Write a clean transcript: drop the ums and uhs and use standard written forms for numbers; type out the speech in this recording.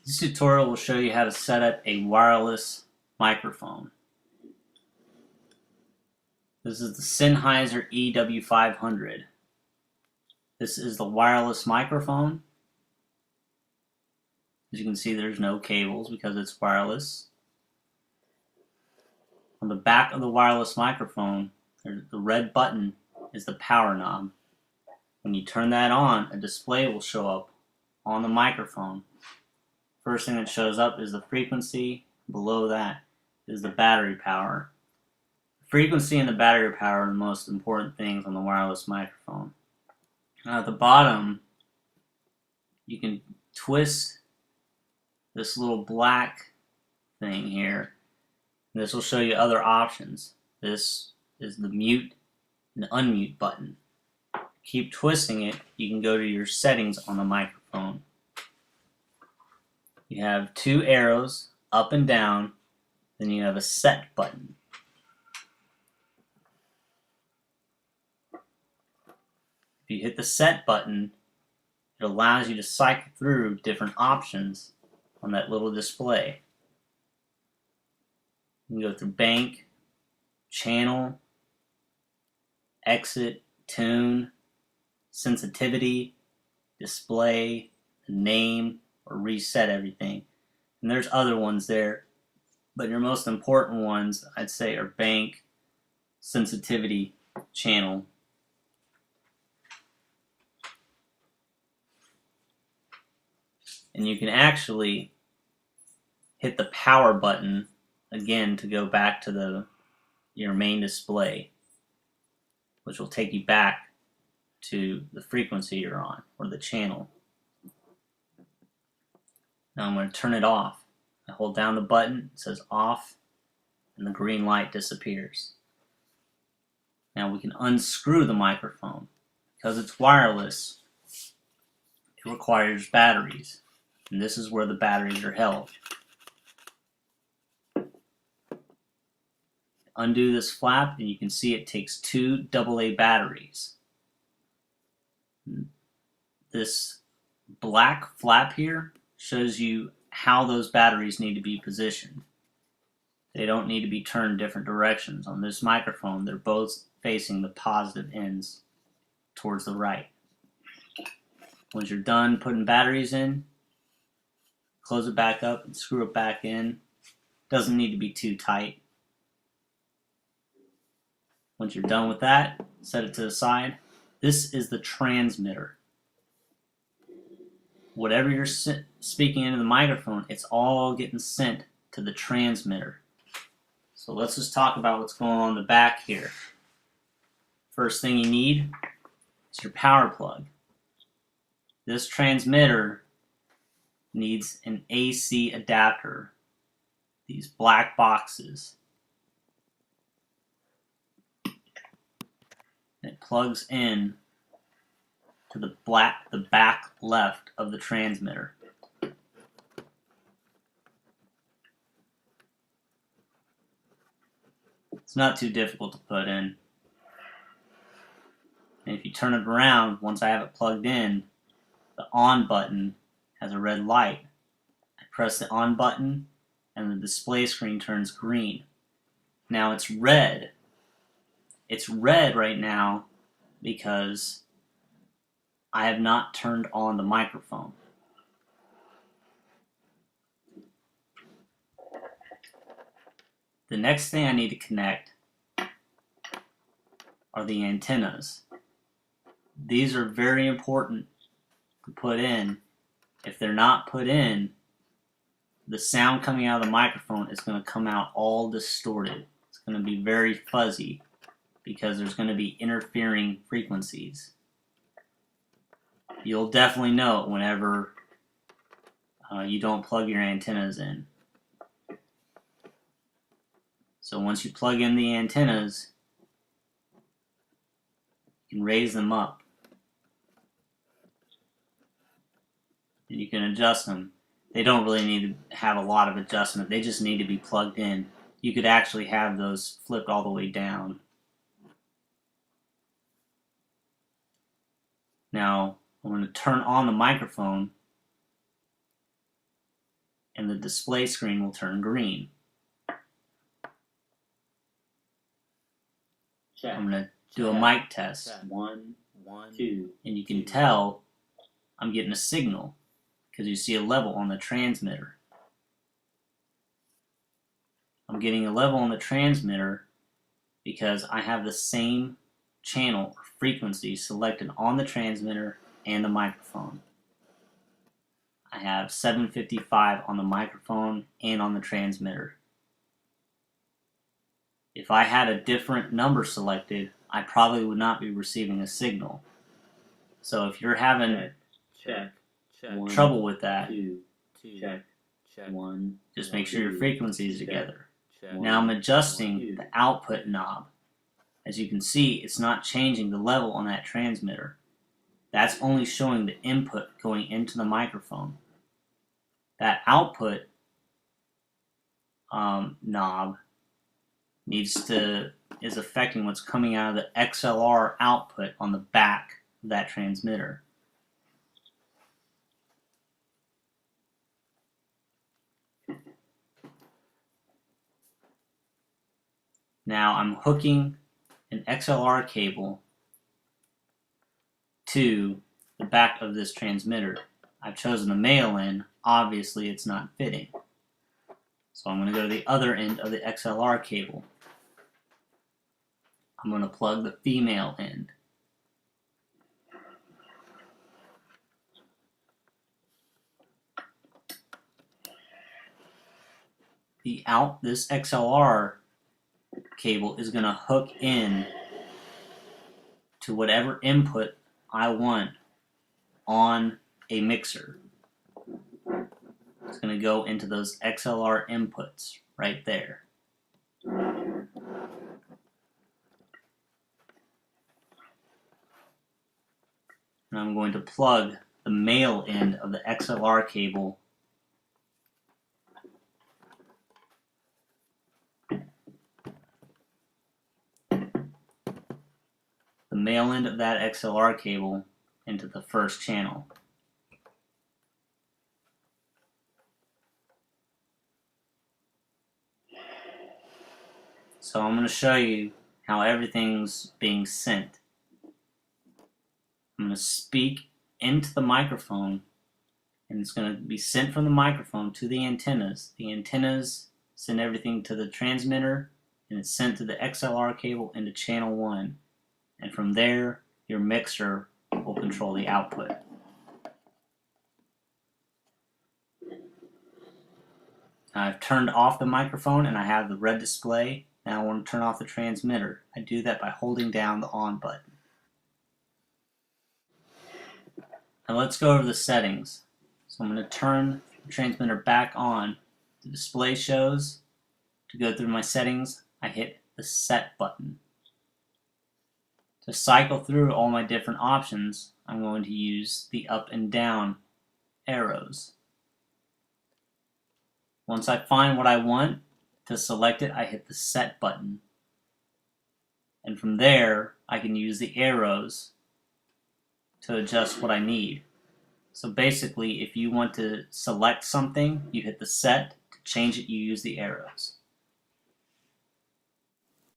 This tutorial will show you how to set up a wireless microphone. This is the Sennheiser EW500. This is the wireless microphone. As you can see, there's no cables because it's wireless. On the back of the wireless microphone, the red button is the power knob. When you turn that on, a display will show up on the microphone. First thing that shows up is the frequency. Below that is the battery power. The frequency and the battery power are the most important things on the wireless microphone. Now at the bottom, you can twist this little black thing here. This will show you other options. This is the mute and unmute button. Keep twisting it, you can go to your settings on the microphone. You have two arrows, up and down, then you have a set button. If you hit the set button, it allows you to cycle through different options on that little display. You can go through bank, channel, exit, tune, sensitivity, display, name, or reset everything. And there's other ones there, but your most important ones I'd say are bank, sensitivity, channel. And you can actually hit the power button again to go back to your main display, which will take you back to the frequency you're on or the channel. Now I'm going to turn it off. I hold down the button, it says off, and the green light disappears. Now we can unscrew the microphone. Because it's wireless, it requires batteries, and this is where the batteries are held. Undo this flap and you can see it takes two AA batteries. This black flap here shows you how those batteries need to be positioned. They don't need to be turned different directions. On this microphone, they're both facing the positive ends towards the right. Once you're done putting batteries in, close it back up and screw it back in. Doesn't need to be too tight. Once you're done with that, set it to the side. This is the transmitter. Whatever you're speaking into the microphone, it's all getting sent to the transmitter. So let's just talk about what's going on in the back here. First thing you need is your power plug. This transmitter needs an AC adapter. These black boxes. It plugs in to the back left of the transmitter. It's not too difficult to put in. And if you turn it around, once I have it plugged in, the on button has a red light. I press the on button and the display screen turns green. Now it's red. It's red right now because I have not turned on the microphone. The next thing I need to connect are the antennas. These are very important to put in. If they're not put in, the sound coming out of the microphone is going to come out all distorted. It's going to be very fuzzy because there's going to be interfering frequencies. You'll definitely know it whenever you don't plug your antennas in. So once you plug in the antennas, you can raise them up. And you can adjust them. They don't really need to have a lot of adjustment. They just need to be plugged in. You could actually have those flipped all the way down. Now, I'm going to turn on the microphone and the display screen will turn green. Check. I'm going to do a mic test. 1, 2. And you can tell I'm getting a signal because you see a level on the transmitter. I'm getting a level on the transmitter because I have the same channel or frequency selected on the transmitter and the microphone. I have 755 on the microphone and on the transmitter. If I had a different number selected, I probably would not be receiving a signal. So if you're having Check. 1, trouble with that, 2. Check. 1. just make sure your frequencies are together. Check. Now I'm adjusting the output knob. As you can see, it's not changing the level on that transmitter. That's only showing the input going into the microphone. That output knob is affecting what's coming out of the XLR output on the back of that transmitter. Now I'm hooking an XLR cable to the back of this transmitter. I've chosen the male end. Obviously it's not fitting. So I'm going to go to the other end of the XLR cable. I'm going to plug the female end. This XLR cable is going to hook in to whatever input I want on a mixer. It's going to go into those XLR inputs right there. And I'm going to plug the male end of the XLR cable of that XLR cable into the first channel. So I'm going to show you how everything's being sent. I'm going to speak into the microphone, and it's going to be sent from the microphone to the antennas. The antennas send everything to the transmitter, and it's sent to the XLR cable into channel 1. And from there, your mixer will control the output. I've turned off the microphone and I have the red display. Now I want to turn off the transmitter. I do that by holding down the on button. Now let's go over the settings. So I'm going to turn the transmitter back on. The display shows. To go through my settings, I hit the set button. To cycle through all my different options, I'm going to use the up and down arrows. Once I find what I want, to select it, I hit the set button. And from there, I can use the arrows to adjust what I need. So basically, if you want to select something, you hit the set. To change it, you use the arrows.